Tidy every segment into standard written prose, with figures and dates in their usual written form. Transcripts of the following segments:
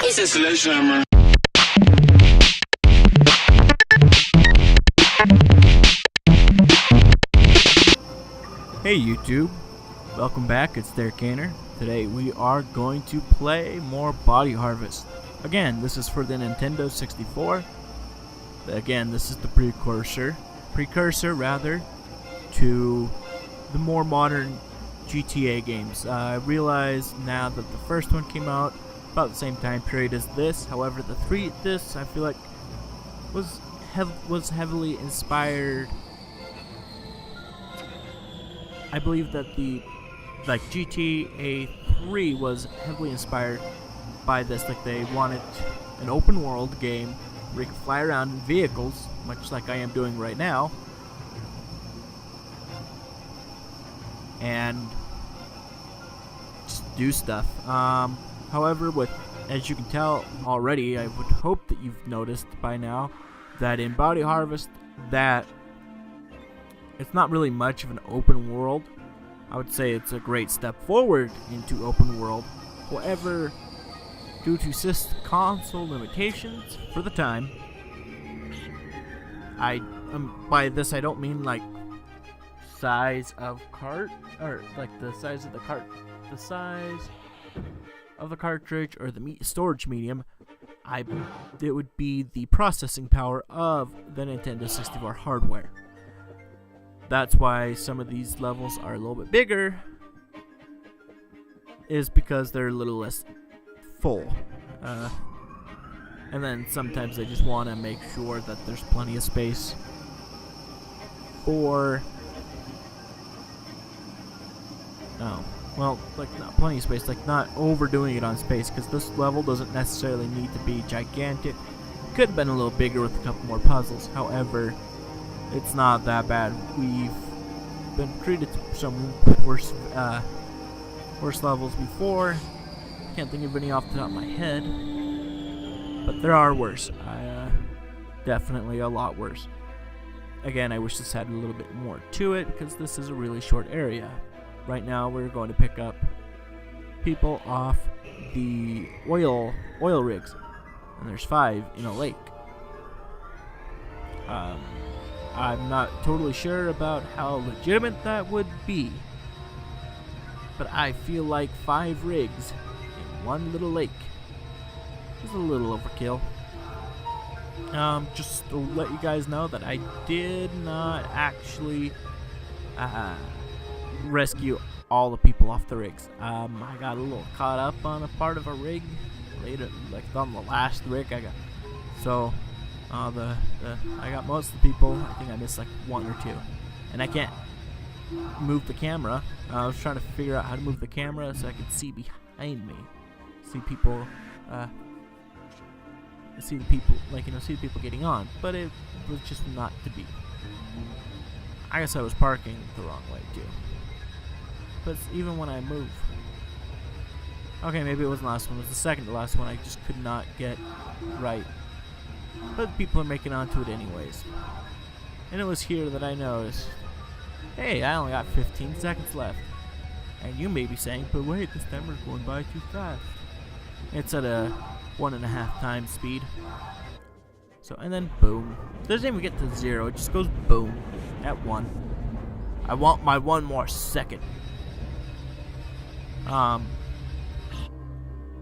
It's a sledgehammer. Hey YouTube, welcome back, it's Derek Gainer. Today we are going to play more Body Harvest. Again, this is for the Nintendo 64. Again, this is the precursor to the more modern GTA games. I realize now that the first one came out about the same time period as this. However, this I feel like was heavily inspired. I believe that the GTA 3 was heavily inspired by this. Like, they wanted an open world game where you can fly around in vehicles, much like I am doing right now, and just do stuff. However, as you can tell already, I would hope that you've noticed by now that in Body Harvest that it's not really much of an open world. I would say it's a great step forward into open world. However, due to console limitations for the time, by this I don't mean like size of cart, or like the size of the cart, the size of the cartridge or the storage medium. It would be the processing power of the Nintendo 64 hardware. That's why some of these levels are a little bit bigger, is because they're a little less full. And then sometimes they just want to make sure that there's plenty of space for... not plenty of space, like not overdoing it on space, because this level doesn't necessarily need to be gigantic. Could have been a little bigger with a couple more puzzles. However, it's not that bad. We've been treated to some worse levels before. Can't think of any off the top of my head, but there are worse. Definitely a lot worse. Again, I wish this had a little bit more to it, because this is a really short area. Right now, we're going to pick up people off the oil rigs, and there's 5 in a lake. I'm not totally sure about how legitimate that would be, but I feel like 5 rigs in one little lake is a little overkill. Just to let you guys know that I did not actually rescue all the people off the rigs. I got a little caught up on a part of a rig later, like on the last rig I got. So I got most of the people. I think I missed like 1 or 2, and I can't move the camera. I was trying to figure out how to move the camera so I could see behind me, see people, see the people getting on. But it was just not to be. I guess I was parking the wrong way too. But even when I move, okay, maybe it wasn't the last one. It was the second to last one. I just could not get right. But people are making onto it anyways. And it was here that I noticed, hey, I only got 15 seconds left. And you may be saying, but wait, this timer's going by too fast. It's at a 1.5 times speed. So, and then boom. It doesn't even get to 0, it just goes boom at 1. I want my 1 more second.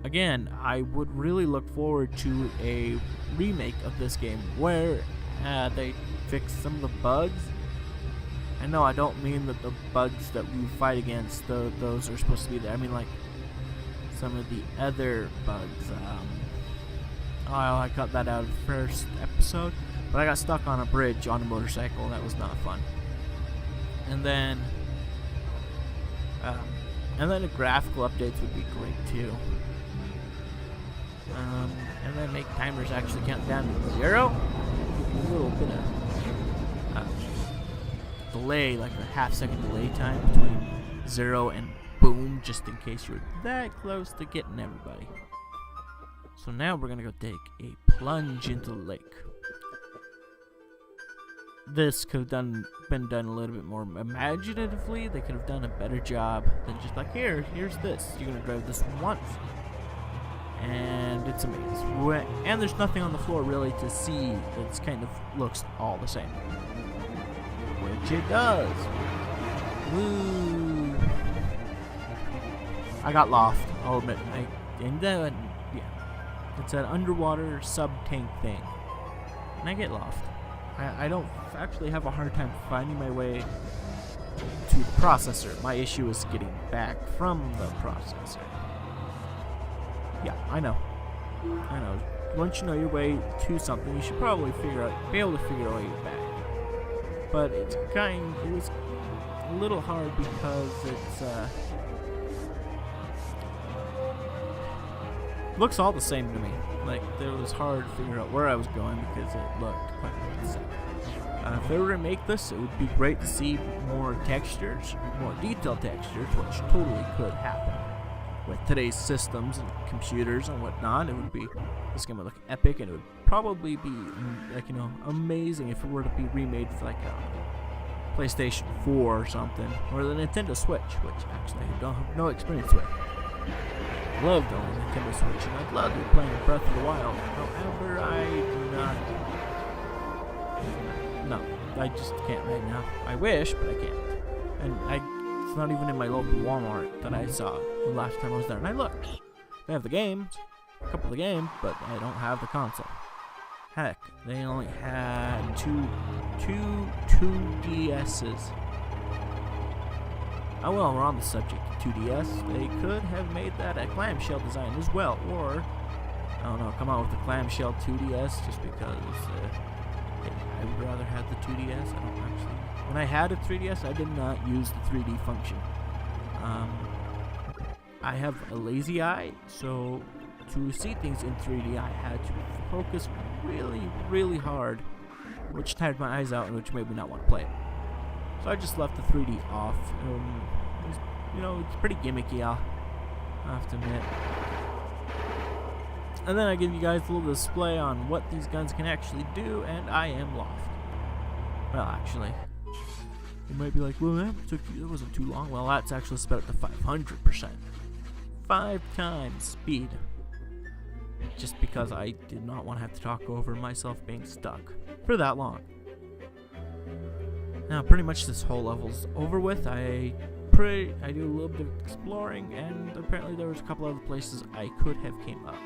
Again, I would really look forward to a remake of this game where they fix some of the bugs. I know I don't mean that the bugs that we fight against, those are supposed to be there. I mean like some of the other bugs. I cut that out of the first episode, but I got stuck on a bridge on a motorcycle. That was not fun. And then the graphical updates would be great too. And then make timers actually count down to 0. A little bit of delay, like a half-second delay time between 0 and boom, just in case you're that close to getting everybody. So now we're gonna go take a plunge into the lake. This could have been done a little bit more imaginatively. They could have done a better job than just like, here's this. You're gonna drive this once, and It's a maze. And there's nothing on the floor really to see. It kind of looks all the same. Which it does. Woo! I got lost, I'll admit. Yeah. It's an underwater sub-tank thing. And I get lost. I don't actually have a hard time finding my way to the processor. My issue is getting back from the processor. Yeah, I know. Once you know your way to something, you should probably be able to figure out a way back. But it was a little hard because it's looks all the same to me. Like, it was hard to figure out where I was going because it looked quite the same. If they were to make this, it would be great to see more textures, more detailed textures, which totally could happen. With today's systems and computers and whatnot, this game would look epic, and it would probably be, like, amazing if it were to be remade for, like, a PlayStation 4 or something, or the Nintendo Switch, which actually I don't have no experience with. I love the Nintendo Switch, and I'd love to be playing Breath of the Wild. However, I do not. No, I just can't right now. I wish, but I can't. And it's not even in my local Walmart that I saw the last time I was there. And I looked. They have the games, a couple of the games, but I don't have the console. Heck, they only had two DSs. Oh well, we're on the subject of 2DS. They could have made that a clamshell design as well, or I don't know, come out with a clamshell 2DS just because I would rather have the 2DS. I don't actually. When I had a 3DS, I did not use the 3D function. I have a lazy eye, so to see things in 3D, I had to focus really, really hard, which tired my eyes out and which made me not want to play it. So I just left the 3D off. It's pretty gimmicky, I'll have to admit. And then I give you guys a little display on what these guns can actually do, and I am lost. Well, actually, you might be like, well, that wasn't too long. Well, that's actually sped up to 500%. 5 times speed. Just because I did not want to have to talk over myself being stuck for that long. Now, pretty much this whole level's over with. I do a little bit of exploring, and apparently there was a couple other places I could have came up.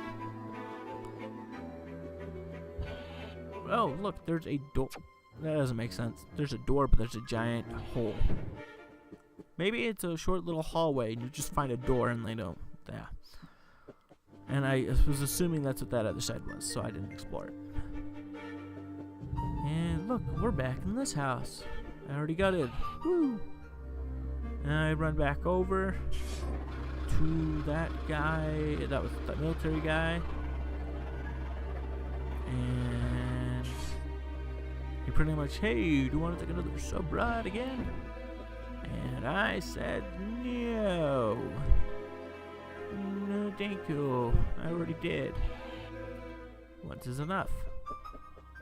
Oh, look, there's a door. That doesn't make sense. There's a door, but there's a giant hole. Maybe it's a short little hallway, and you just find a door, and they don't. Yeah. And I was assuming that's what that other side was, so I didn't explore it. And look, we're back in this house. I already got it. Woo! And I run back over to that guy. That was that military guy. And he pretty much, hey, do you want to take another sub ride again? And I said, no. No, thank you. I already did. Once is enough.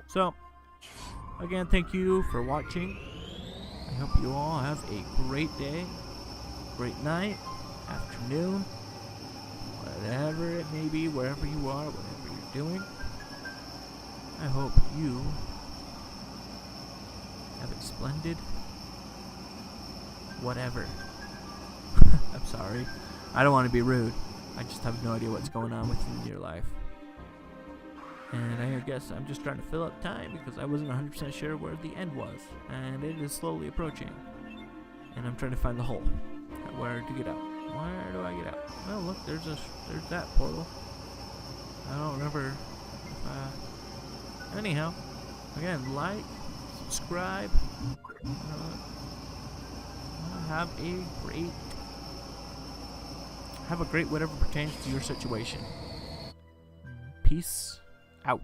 So, again, thank you for watching. I hope you all have a great day, great night, afternoon, whatever it may be, wherever you are, whatever you're doing. I hope you have a splendid whatever. I'm sorry. I don't want to be rude. I just have no idea what's going on with you in your life. And I guess I'm just trying to fill up time because I wasn't 100% sure where the end was. And it is slowly approaching. And I'm trying to find the hole. Where to get out. Where do I get out? Oh, look, there's that portal. I don't remember. Anyhow, again, like, subscribe. Have a great whatever pertains to your situation. Peace out.